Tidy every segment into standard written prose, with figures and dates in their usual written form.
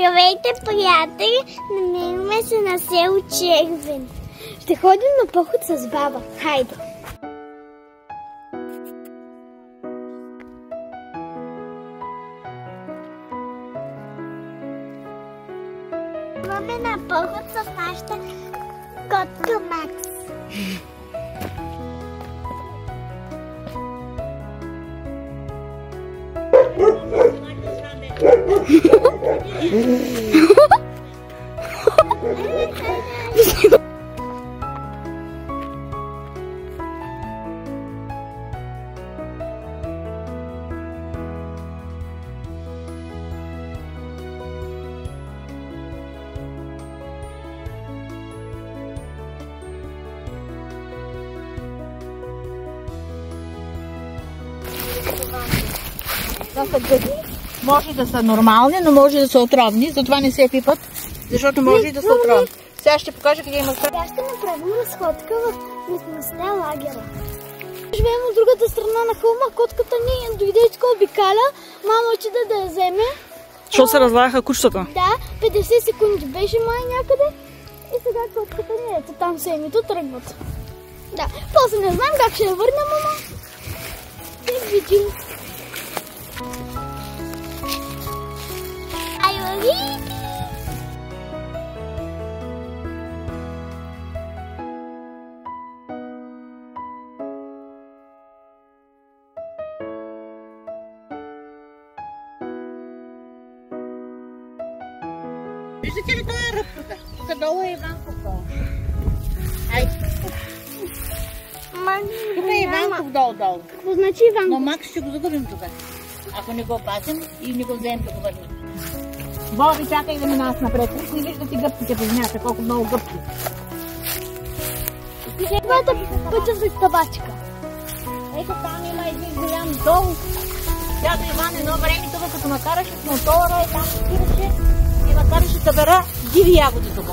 Здравейте, приятели! Намираме се на село Червен. Ще ходим на поход с баба. Хайде! Идваме на поход с нашата котка Макс. Това са гъди. Може да са нормални, но може да са отровни. Затова не се пипат, защото може и да са отровни. Сега ще покажа къде има страна. Сега ще направим разходка в местността лагера. Живеем от другата страна на хълма. Котката ни дойде и така обикаля. Мама отида да я вземе. Що се разлагаха кучетата? Да, 50 секунди беше май някъде. И сега котката ни ето там семето тръгват. Да, после не знам как ще я върнем, мама. Ще видим. Виждате ли това е ръбката? Тук долу е Иванков долу. Айде. Тук е Иванков долу. Какво значи Иванков? Но Макс ще го загубим тук. Ако не го пазим и не го вземем да го върнем. Боби, чакай да минаваш напред. Не виждате гъбките по земята, колко много гъбки. Това е пътя за табачка. Ето там има един голям дол. Тя до Иван едно време тук, като накараше с мотора и там спираше и накараше да бера диви ягоди тук.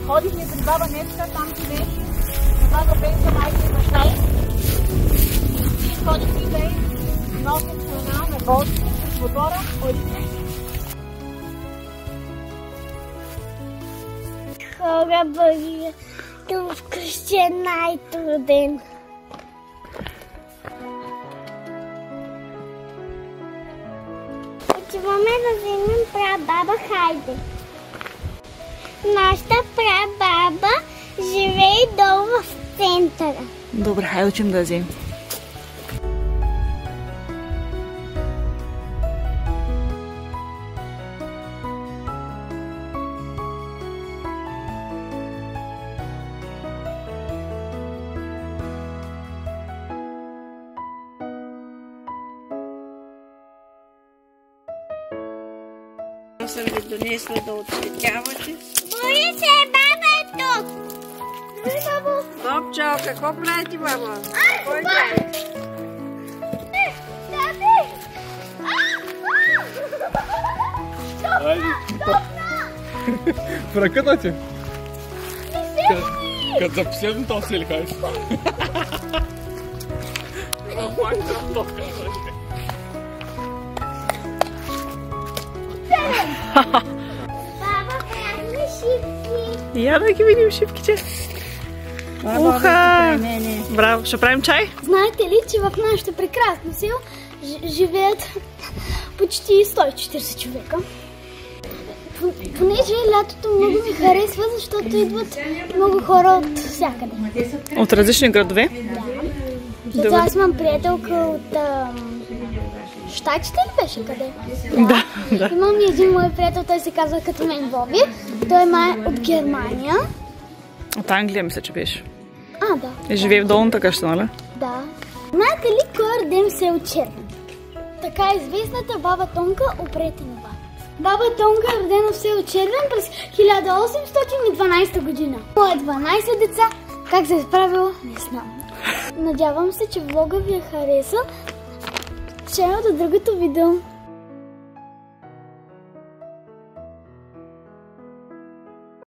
Ходихме при баба Нетка, там живееше. Баба Пенка, майка и баща й. И ходихме да й носим храна на гости с мотора. Хора, Бария, това вкъщи е най-труден. Отиваме да вземем прабаба, хайде. Нашата прабаба живее долу в центъра. Добре, хайде учим да я вземем. Съм ви донесла да отцветявате. Бои се, баба е тук! Бабчо, какво правите, баба? Кой Таби! В ръката ти? Като за последното се ли кажеш? Баба, правим шипки. Я да ги видим шипките. Уха! Браво, ще правим чай? Знаете ли, че в нашето прекрасно село живеят почти 140 човека? Понеже лятото много ми харесва, защото идват много хора от всякъде. От различни градове? Да. Зато аз имам приятелка от Щатите ли беше къде? Да. Имам един мой приятел, той се казва като мен Боби. Той е от Германия. От Англия мисля, че беше. Да. И живее в долната къща, нали? Да. Знаете ли кой е роден в село Червен? Така известната баба Тонка Опретенова. Баба Тонка е родена в село Червен през 1812 година. Моя 12 деца. Как се е справила? Не знам. Надявам се, че влога ви е харесал. Чао до другото видео.